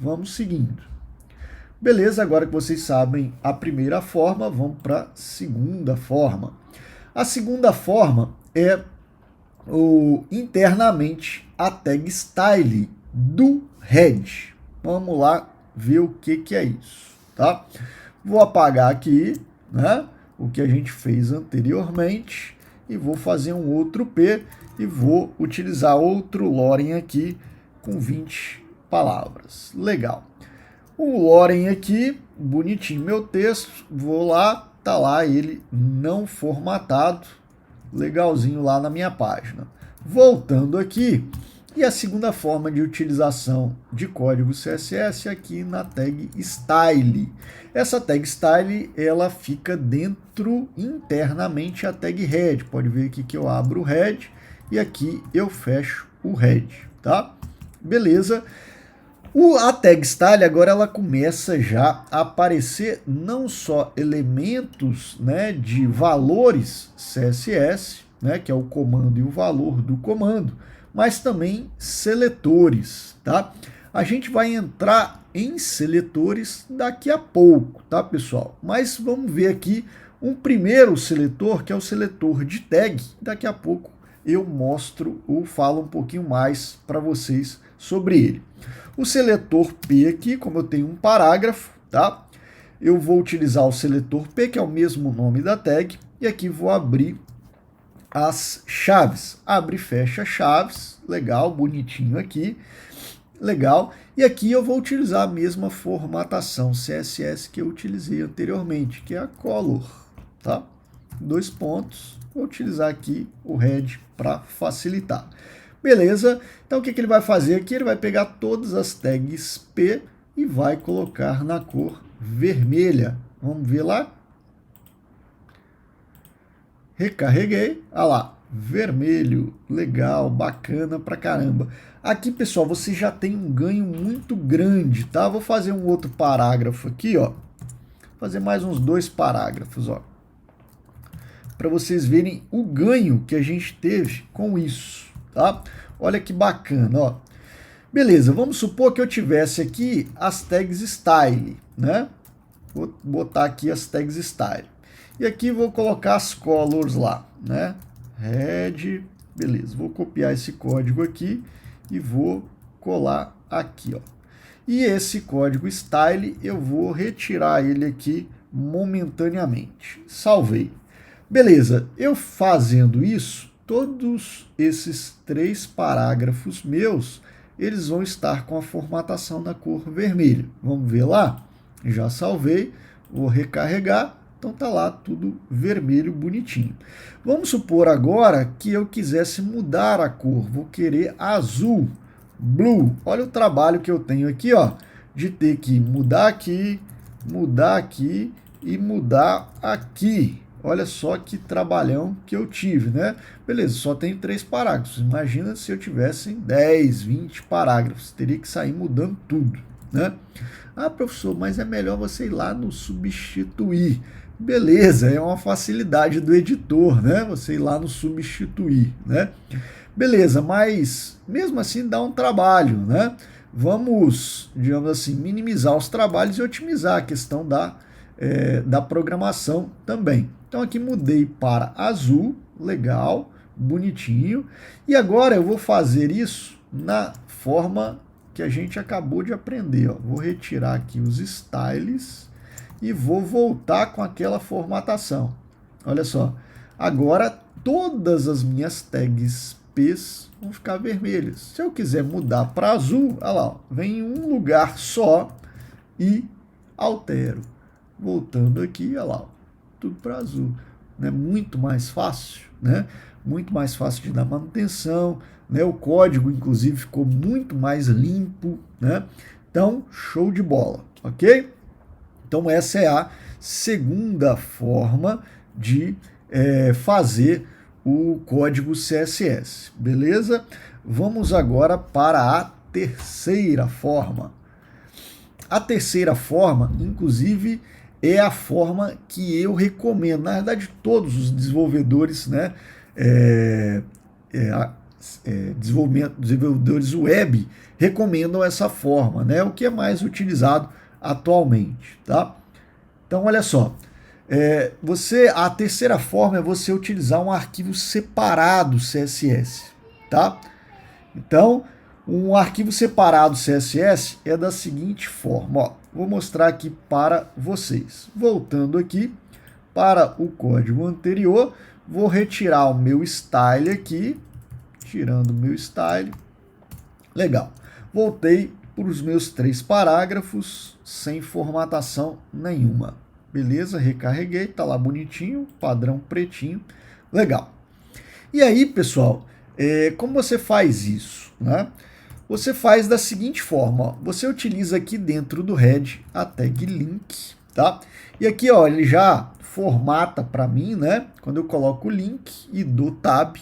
vamos seguindo. Beleza, agora que vocês sabem a primeira forma, vamos para a segunda forma. A segunda forma é internamente a tag style do head. Vamos lá ver o que é isso, tá? Vou apagar aqui, né, o que a gente fez anteriormente e vou fazer um outro P e vou utilizar outro Loren aqui com 20 palavras. Legal. O Loren aqui, bonitinho meu texto, vou lá, tá lá ele não formatado, legalzinho lá na minha página. Voltando aqui, e a segunda forma de utilização de código CSS aqui na tag style. Essa tag style, ela fica dentro, internamente, a tag head. Pode ver aqui que eu abro o head e aqui eu fecho o head, tá? Beleza. A tag style agora ela começa já a aparecer não só elementos, né, de valores CSS, né, que é o comando e o valor do comando, mas também seletores, tá? A gente vai entrar em seletores daqui a pouco, tá, pessoal? Mas vamos ver aqui um primeiro seletor, que é o seletor de tag. Daqui a pouco eu mostro ou falo um pouquinho mais para vocês sobre ele. O seletor P aqui, como eu tenho um parágrafo, tá? Eu vou utilizar o seletor P, que é o mesmo nome da tag, e aqui vou abrir as chaves. Abre e fecha chaves, legal, bonitinho aqui, legal. E aqui eu vou utilizar a mesma formatação CSS que eu utilizei anteriormente, que é a color, tá? 2 pontos, vou utilizar aqui o head para facilitar. Beleza, então o que ele vai fazer aqui? Ele vai pegar todas as tags P e vai colocar na cor vermelha. Vamos ver lá? Recarreguei, olha lá, vermelho, legal, bacana pra caramba. Aqui, pessoal, você já tem um ganho muito grande, tá? Vou fazer um outro parágrafo aqui, ó. Fazer mais uns 2 parágrafos, ó. Para vocês verem o ganho que a gente teve com isso, tá? Olha que bacana, ó. Beleza, vamos supor que eu tivesse aqui as tags style, né? Vou botar aqui as tags style. E aqui vou colocar as colors lá, né? Red, beleza. Vou copiar esse código aqui e vou colar aqui, ó. E esse código style eu vou retirar ele aqui momentaneamente. Salvei. Beleza, eu fazendo isso, todos esses 3 parágrafos meus, eles vão estar com a formatação da cor vermelha. Vamos ver lá? Já salvei, vou recarregar, então tá lá tudo vermelho, bonitinho. Vamos supor agora que eu quisesse mudar a cor, vou querer azul, blue. Olha o trabalho que eu tenho aqui, ó, de ter que mudar aqui e mudar aqui. Olha só que trabalhão que eu tive, né? Beleza, só tenho 3 parágrafos. Imagina se eu tivesse 10, 20 parágrafos. Teria que sair mudando tudo, né? Ah, professor, mas é melhor você ir lá no substituir. Beleza, é uma facilidade do editor, né? Você ir lá no substituir, né? Beleza, mas mesmo assim dá um trabalho, né? Vamos, digamos assim, minimizar os trabalhos e otimizar a questão da programação também. Então aqui mudei para azul, legal, bonitinho. E agora eu vou fazer isso na forma que a gente acabou de aprender. Ó. Vou retirar aqui os styles e vou voltar com aquela formatação. Olha só, agora todas as minhas tags P's vão ficar vermelhas. Se eu quiser mudar para azul, olha lá, ó, vem em um lugar só e altero. Voltando aqui, olha lá, tudo para azul. Né? Muito mais fácil, né? Muito mais fácil de dar manutenção, né? O código, inclusive, ficou muito mais limpo, né? Então, show de bola, ok? Então, essa é a segunda forma de fazer o código CSS, beleza? Vamos agora para a terceira forma. A terceira forma, inclusive, é a forma que eu recomendo. Na verdade, todos os desenvolvedores, né, desenvolvedores web recomendam essa forma, né? O que é mais utilizado atualmente, tá? Então, olha só, a terceira forma é você utilizar um arquivo separado CSS, tá? Então, um arquivo separado CSS é da seguinte forma, ó, vou mostrar aqui para vocês. Voltando aqui para o código anterior, vou retirar o meu style aqui, tirando o meu style, legal. Voltei para os meus 3 parágrafos sem formatação nenhuma. Beleza, recarreguei, tá lá bonitinho, padrão pretinho, legal. E aí, pessoal, como você faz isso, né? Você faz da seguinte forma, ó, você utiliza aqui dentro do head a tag link, tá? E aqui, ó, ele já formata para mim, né? Quando eu coloco o link e dou tab,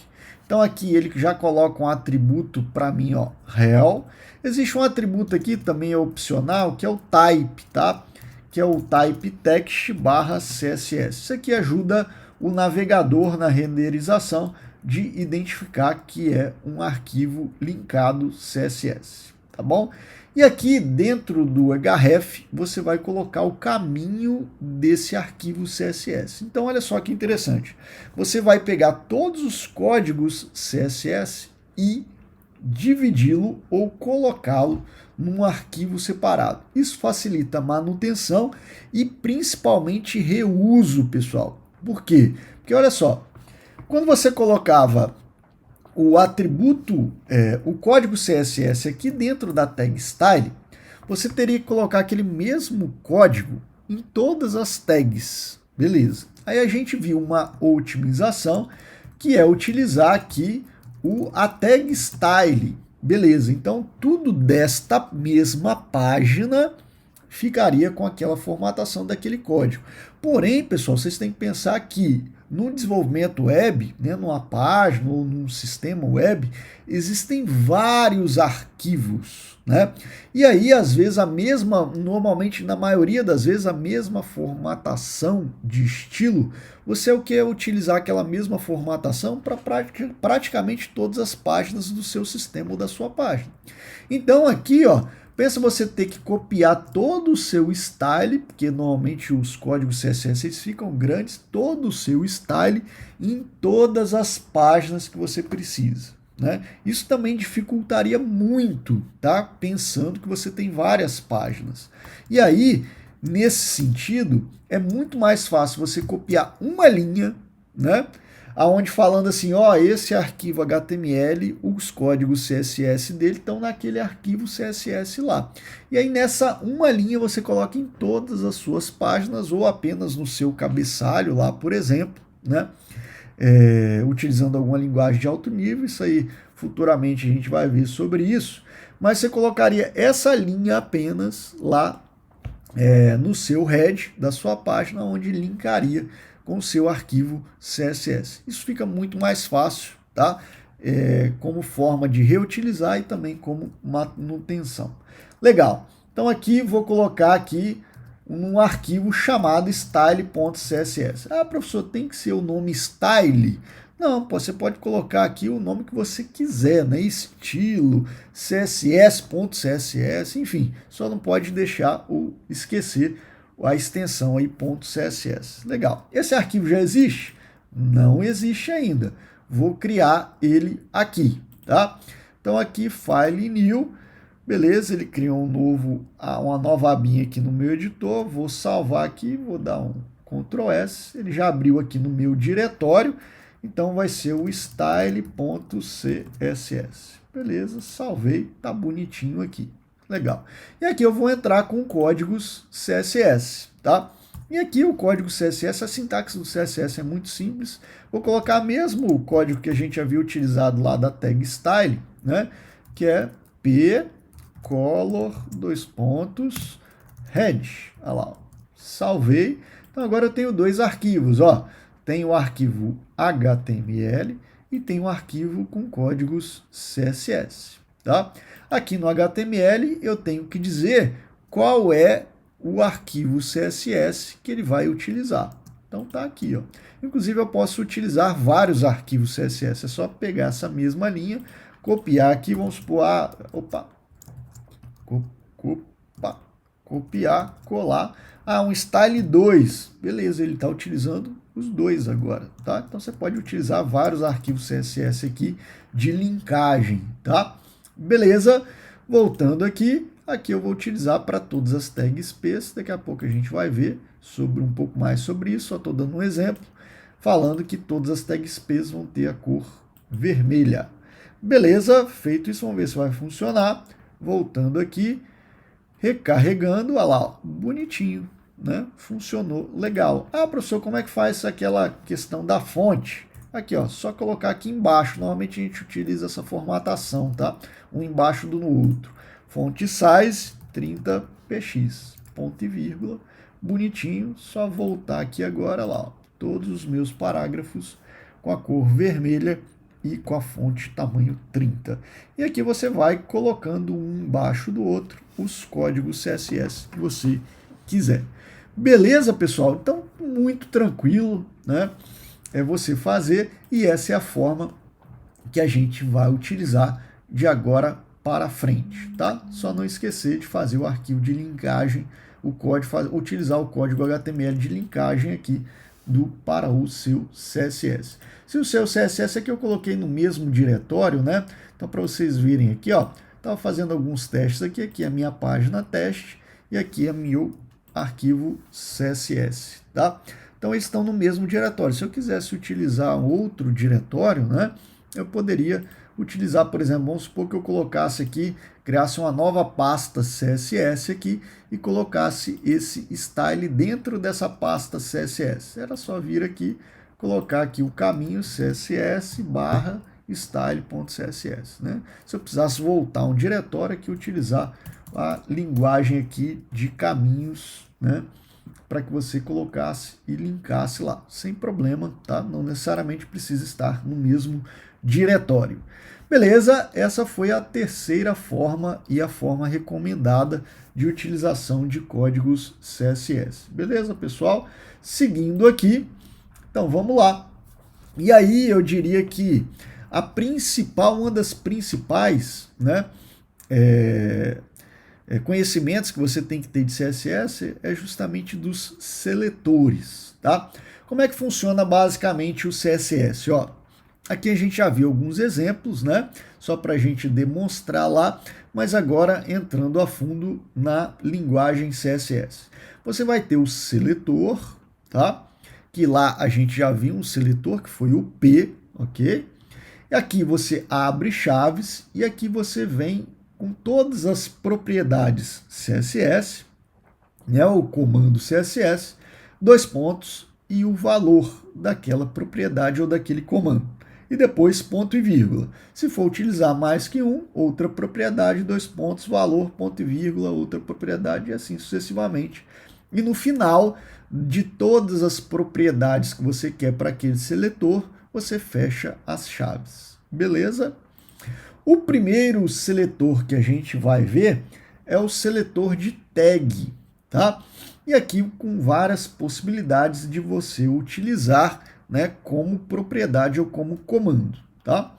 então aqui ele já coloca um atributo para mim, ó, rel. Existe um atributo aqui também opcional que é o type, tá? Que é o type text /css. Isso aqui ajuda o navegador na renderização de identificar que é um arquivo linkado CSS, tá bom? E aqui dentro do href você vai colocar o caminho desse arquivo CSS. Então olha só que interessante, você vai pegar todos os códigos CSS e dividi-lo ou colocá-lo num arquivo separado. Isso facilita a manutenção e principalmente reuso, pessoal. Por quê? Porque olha só, quando você colocava o atributo, o código CSS aqui dentro da tag style, você teria que colocar aquele mesmo código em todas as tags, beleza? Aí a gente viu uma otimização que é utilizar aqui a tag style, beleza? Então tudo desta mesma página ficaria com aquela formatação daquele código. Porém, pessoal, vocês têm que pensar que no desenvolvimento web, né, numa página ou num sistema web, existem vários arquivos, né? E aí, às vezes, normalmente, na maioria das vezes, a mesma formatação de estilo, você quer utilizar aquela mesma formatação para praticamente todas as páginas do seu sistema ou da sua página. Então, aqui, ó, pensa você ter que copiar todo o seu style, porque normalmente os códigos CSS eles ficam grandes, todo o seu style em todas as páginas que você precisa, né? Isso também dificultaria muito, tá? Pensando que você tem várias páginas. E aí, nesse sentido, é muito mais fácil você copiar uma linha, né? Aonde falando assim, ó, esse arquivo HTML, os códigos CSS dele estão naquele arquivo CSS lá. E aí nessa uma linha você coloca em todas as suas páginas ou apenas no seu cabeçalho lá, por exemplo, né? Utilizando alguma linguagem de alto nível, isso aí futuramente a gente vai ver sobre isso, mas você colocaria essa linha apenas lá no seu head da sua página, onde linkaria com o seu arquivo CSS. Isso fica muito mais fácil, tá? Como forma de reutilizar e também como manutenção. Legal. Então aqui vou colocar aqui um arquivo chamado style.css. Ah, professor, tem que ser o nome style? Não, você pode colocar aqui o nome que você quiser, né? Estilo, css.css, enfim, só não pode deixar ou esquecer a extensão aí .css. Legal. Esse arquivo já existe? Não existe ainda. Vou criar ele aqui, tá? Então aqui File New, beleza? Ele criou uma nova abinha aqui no meu editor. Vou salvar aqui, vou dar um Ctrl S. Ele já abriu aqui no meu diretório. Então vai ser o style.css. Beleza? Salvei, tá bonitinho aqui. Legal. E aqui eu vou entrar com códigos CSS, tá? E aqui o código CSS, a sintaxe do CSS é muito simples. Vou colocar mesmo o código que a gente havia utilizado lá da tag style, né? Que é p:_head. Olha lá, ó. Salvei. Então agora eu tenho dois arquivos, ó. Tem o arquivo HTML e tem um arquivo com códigos CSS, tá? Aqui no HTML eu tenho que dizer qual é o arquivo CSS que ele vai utilizar. Então tá aqui, ó. Inclusive eu posso utilizar vários arquivos CSS, é só pegar essa mesma linha, copiar aqui, vamos supor, copiar, colar, um style 2, beleza, ele está utilizando os dois agora, tá? Então você pode utilizar vários arquivos CSS aqui de linkagem, tá? Beleza, voltando aqui eu vou utilizar para todas as tags P's, daqui a pouco a gente vai ver um pouco mais sobre isso, só estou dando um exemplo, falando que todas as tags P's vão ter a cor vermelha. Beleza, feito isso, vamos ver se vai funcionar. Voltando aqui, recarregando, olha lá, ó, bonitinho, né? Funcionou legal. Professor, como é que faz aquela questão da fonte? Aqui, ó, só colocar aqui embaixo. Normalmente a gente utiliza essa formatação, tá? Um embaixo do outro. Fonte size 30px, ponto e vírgula, bonitinho. Só voltar aqui agora lá, ó, todos os meus parágrafos com a cor vermelha e com a fonte tamanho 30. E aqui você vai colocando um embaixo do outro os códigos CSS que você quiser. Beleza, pessoal? Então, muito tranquilo, né? É você fazer, e essa é a forma que a gente vai utilizar de agora para frente, tá? Só não esquecer de fazer o arquivo de linkagem, o código, utilizar o código HTML de linkagem aqui para o seu CSS. Se o seu CSS aqui eu coloquei no mesmo diretório, né? Então, para vocês verem aqui, ó, estava fazendo alguns testes aqui é a minha página teste e aqui é meu arquivo CSS, tá? Então, eles estão no mesmo diretório. Se eu quisesse utilizar outro diretório, né, eu poderia utilizar, por exemplo, vamos supor que eu colocasse aqui, criasse uma nova pasta CSS aqui e colocasse esse style dentro dessa pasta CSS. Era só vir aqui, colocar aqui o caminho CSS barra style.css, né? Se eu precisasse voltar um diretório aqui, utilizar a linguagem aqui de caminhos, né, para que você colocasse e linkasse lá, sem problema, tá? Não necessariamente precisa estar no mesmo diretório. Beleza? Essa foi a terceira forma e a forma recomendada de utilização de códigos CSS. Beleza, pessoal? Seguindo aqui, então vamos lá. E aí eu diria que uma das principais, né, conhecimentos que você tem que ter de CSS é justamente dos seletores, tá? Como é que funciona basicamente o CSS? Ó, aqui a gente já viu alguns exemplos, né? Só para a gente demonstrar lá, mas agora entrando a fundo na linguagem CSS. Você vai ter o seletor, tá? Que lá a gente já viu um seletor que foi o P, ok? E aqui você abre chaves e aqui você vem com todas as propriedades CSS, né, o comando CSS, dois pontos e o valor daquela propriedade ou daquele comando. E depois ponto e vírgula. Se for utilizar mais que um, outra propriedade, dois pontos, valor, ponto e vírgula, outra propriedade e assim sucessivamente. E no final de todas as propriedades que você quer para aquele seletor, você fecha as chaves. Beleza? O primeiro seletor que a gente vai ver é o seletor de tag, tá? E aqui com várias possibilidades de você utilizar, né, como propriedade ou como comando, tá?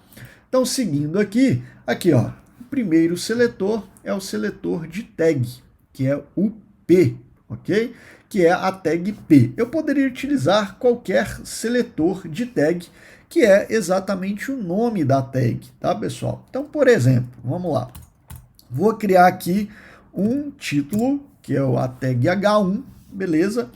Então, seguindo aqui, ó, o primeiro seletor é o seletor de tag, que é o P, ok? Que é a tag P. Eu poderia utilizar qualquer seletor de tag, que é exatamente o nome da tag, tá, pessoal? Então, por exemplo, vamos lá. Vou criar aqui um título, que é a tag H1, beleza?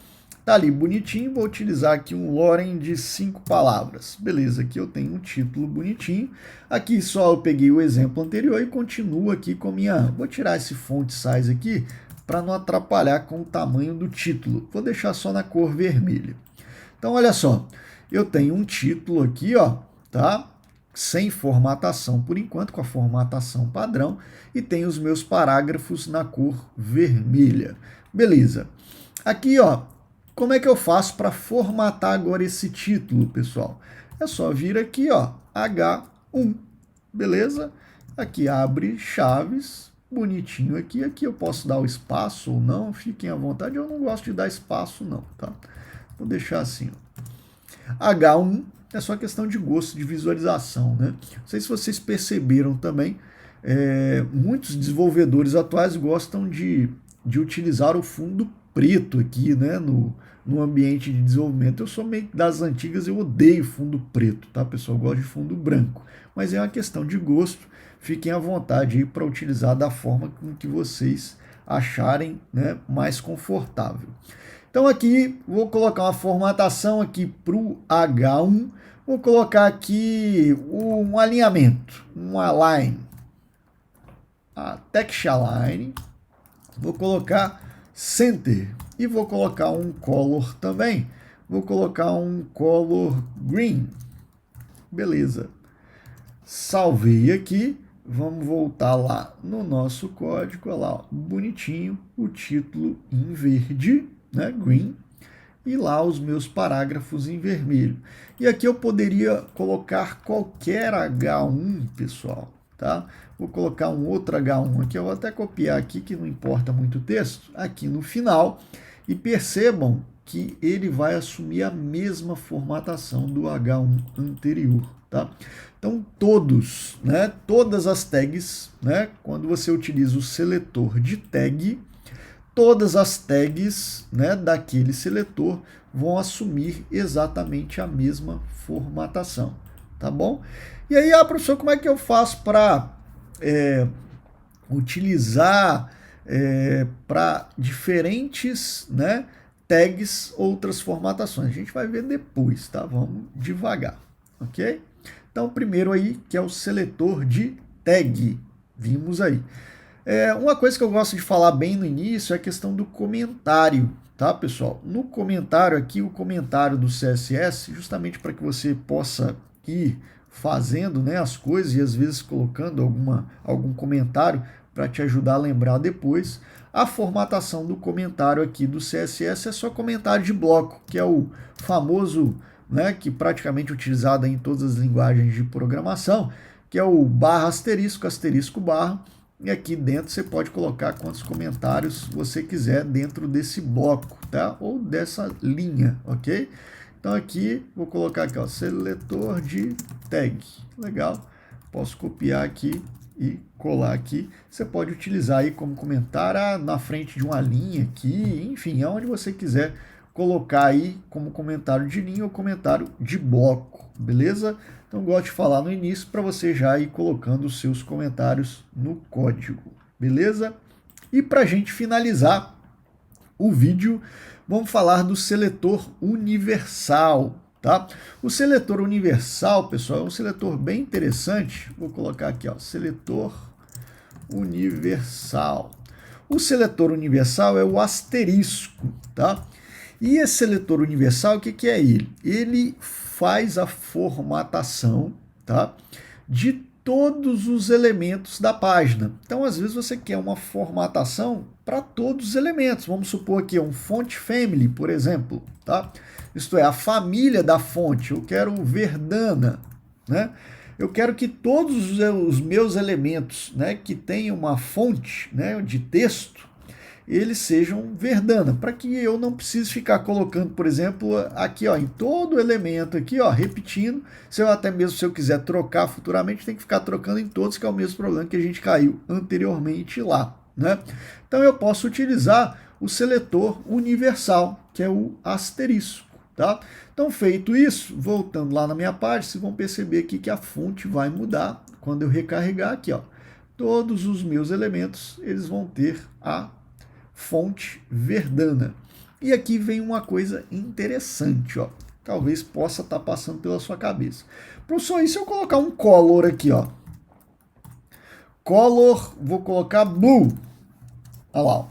Tá ali bonitinho, vou utilizar aqui um Loren de 5 palavras. Beleza, aqui eu tenho um título bonitinho. Aqui só eu peguei o exemplo anterior e continuo aqui com vou tirar esse font size aqui para não atrapalhar com o tamanho do título. Vou deixar só na cor vermelha. Então, olha só, eu tenho um título aqui, ó, tá? Sem formatação por enquanto, com a formatação padrão, e tenho os meus parágrafos na cor vermelha. Beleza. Aqui, ó, como é que eu faço para formatar agora esse título, pessoal? É só vir aqui, ó, H1, beleza? Aqui abre chaves, bonitinho aqui. Aqui eu posso dar o espaço ou não, fiquem à vontade. Eu não gosto de dar espaço não, tá? Vou deixar assim, ó. H1 é só questão de gosto, de visualização, né? Não sei se vocês perceberam também, muitos desenvolvedores atuais gostam de utilizar o fundo preto aqui, né, no ambiente de desenvolvimento. Eu sou meio das antigas, eu odeio fundo preto, tá, pessoal? Eu gosto de fundo branco, mas é uma questão de gosto. Fiquem à vontade aí para utilizar da forma com que vocês acharem, né, mais confortável. Então aqui vou colocar uma formatação aqui para o H1, vou colocar aqui um alinhamento, um align, a text align, vou colocar center e vou colocar um color também, vou colocar um color green, beleza. Salvei aqui, vamos voltar lá no nosso código, olha lá, ó, bonitinho, o título em verde, né, green, e lá os meus parágrafos em vermelho. E aqui eu poderia colocar qualquer H1, pessoal, tá? Vou colocar um outro H1 aqui, eu vou até copiar aqui, que não importa muito o texto, aqui no final, e percebam que ele vai assumir a mesma formatação do H1 anterior, tá? Então todos, né, todas as tags, né, quando você utiliza o seletor de tag, todas as tags, né, daquele seletor vão assumir exatamente a mesma formatação, tá bom? E aí, professor, como é que eu faço para utilizar para diferentes, né, tags outras formatações? A gente vai ver depois, tá? Vamos devagar, ok? Então, primeiro aí, que é o seletor de tag, vimos aí. Uma coisa que eu gosto de falar bem no início é a questão do comentário, tá, pessoal? No comentário aqui, o comentário do CSS, justamente para que você possa ir fazendo, né, as coisas e às vezes colocando algum comentário para te ajudar a lembrar depois. A formatação do comentário aqui do CSS é só comentário de bloco, que é o famoso, né, que praticamente é utilizado em todas as linguagens de programação, que é o barra asterisco, asterisco barra, e aqui dentro você pode colocar quantos comentários você quiser dentro desse bloco, tá? Ou dessa linha, ok? Então aqui, vou colocar aqui, ó, seletor de tag, legal, posso copiar aqui e colar aqui, você pode utilizar aí como comentário na frente de uma linha aqui, enfim, aonde você quiser colocar aí como comentário de linha ou comentário de bloco, beleza? Então gosto de falar no início para você já ir colocando os seus comentários no código, beleza? E para a gente finalizar o vídeo, vamos falar do seletor universal, tá? O seletor universal, pessoal, é um seletor bem interessante. Vou colocar aqui, ó, seletor universal. O seletor universal é o asterisco, tá? E esse seletor universal, o que é ele? Ele faz a formatação, tá, de todos os elementos da página. Então, às vezes, você quer uma formatação para todos os elementos. Vamos supor aqui um font family, por exemplo, tá? Isto é, a família da fonte. Eu quero Verdana, né? Eu quero que todos os meus elementos, né, que tenham uma fonte, né, de texto, eles sejam Verdana, para que eu não precise ficar colocando, por exemplo, aqui, ó, em todo elemento aqui, ó, repetindo. Até mesmo se eu quiser trocar futuramente, tem que ficar trocando em todos, que é o mesmo problema que a gente caiu anteriormente lá, né? Então eu posso utilizar o seletor universal, que é o asterisco, tá? Então, feito isso, voltando lá na minha página, vocês vão perceber aqui que a fonte vai mudar quando eu recarregar aqui, ó. Todos os meus elementos, eles vão ter a fonte Verdana. E aqui vem uma coisa interessante, ó. Talvez possa estar passando pela sua cabeça. Professor, e se eu colocar um color aqui, ó? Color, vou colocar blue. Olha lá, ó.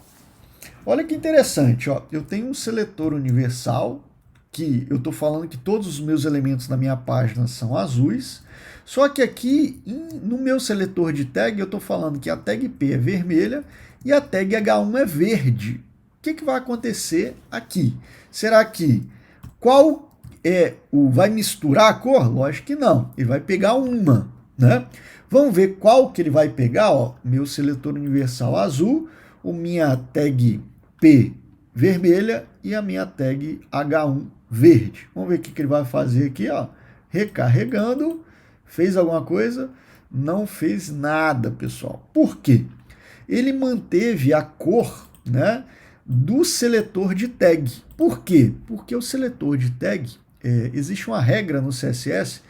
Olha que interessante, ó. Eu tenho um seletor universal, que eu estou falando que todos os meus elementos da minha página são azuis, só que aqui no meu seletor de tag eu estou falando que a tag P é vermelha e a tag H1 é verde. O que vai acontecer aqui? Será que vai misturar a cor? Lógico que não, ele vai pegar uma, né? Vamos ver qual que ele vai pegar, ó. Meu seletor universal azul, minha tag P vermelha e a minha tag H1 verde. Vamos ver o que ele vai fazer aqui, ó. Recarregando. Fez alguma coisa? Não fez nada, pessoal. Por quê? Ele manteve a cor, né, do seletor de tag. Por quê? Porque o seletor de tag, existe uma regra no CSS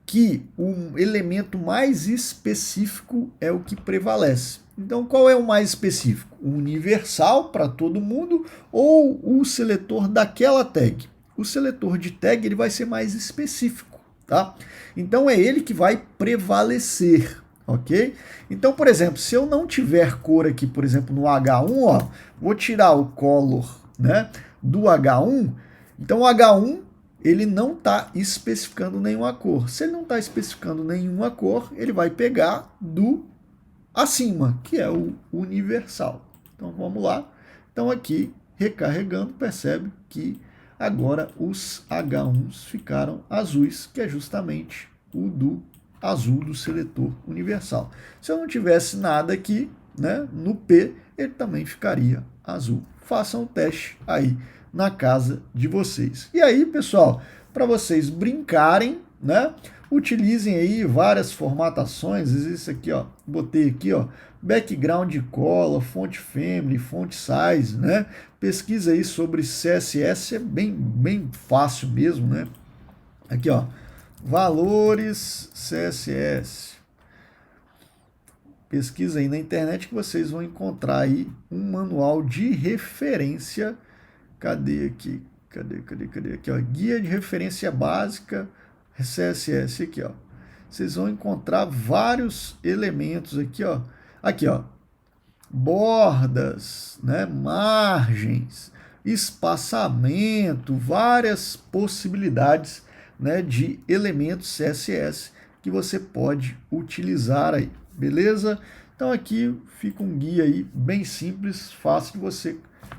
que o elemento mais específico é o que prevalece. Então, qual é o mais específico? O universal para todo mundo ou o seletor daquela tag? O seletor de tag ele vai ser mais específico, tá? Então, é ele que vai prevalecer, ok? Então, por exemplo, se eu não tiver cor aqui, por exemplo, no H1, ó, vou tirar o color, né, do H1, então o H1 ele não está especificando nenhuma cor. Se ele não está especificando nenhuma cor, ele vai pegar do acima, que é o universal. Então vamos lá. Então aqui, recarregando, percebe que agora os H1s ficaram azuis, que é justamente o do azul do seletor universal. Se eu não tivesse nada aqui, né, no P, ele também ficaria azul. Façam o teste aí na casa de vocês. E aí, pessoal, para vocês brincarem, né, utilizem aí várias formatações. Existe aqui, ó, botei aqui, ó, background color, font family, font size, né? Pesquisa aí sobre CSS, é bem fácil mesmo, né? Aqui, ó, valores CSS. Pesquisa aí na internet que vocês vão encontrar aí um manual de referência. Cadê aqui? Cadê? Aqui, ó, guia de referência básica CSS aqui, ó. Vocês vão encontrar vários elementos aqui, ó. Aqui, ó. Bordas, né, margens, espaçamento, várias possibilidades, né, de elementos CSS que você pode utilizar aí, beleza? Então aqui fica um guia aí bem simples, fácil de você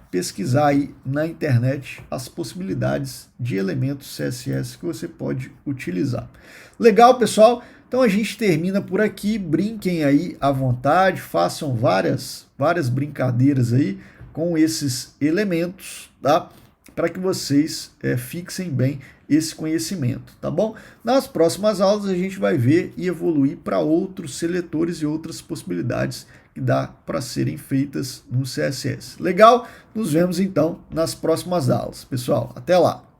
pesquisar aí na internet as possibilidades de elementos CSS que você pode utilizar. Legal, pessoal? Então a gente termina por aqui, brinquem aí à vontade, façam várias brincadeiras aí com esses elementos, tá? Para que vocês fixem bem esse conhecimento, tá bom? Nas próximas aulas a gente vai ver e evoluir para outros seletores e outras possibilidades que dá para serem feitas no CSS. Legal? Nos vemos então nas próximas aulas. Pessoal, até lá!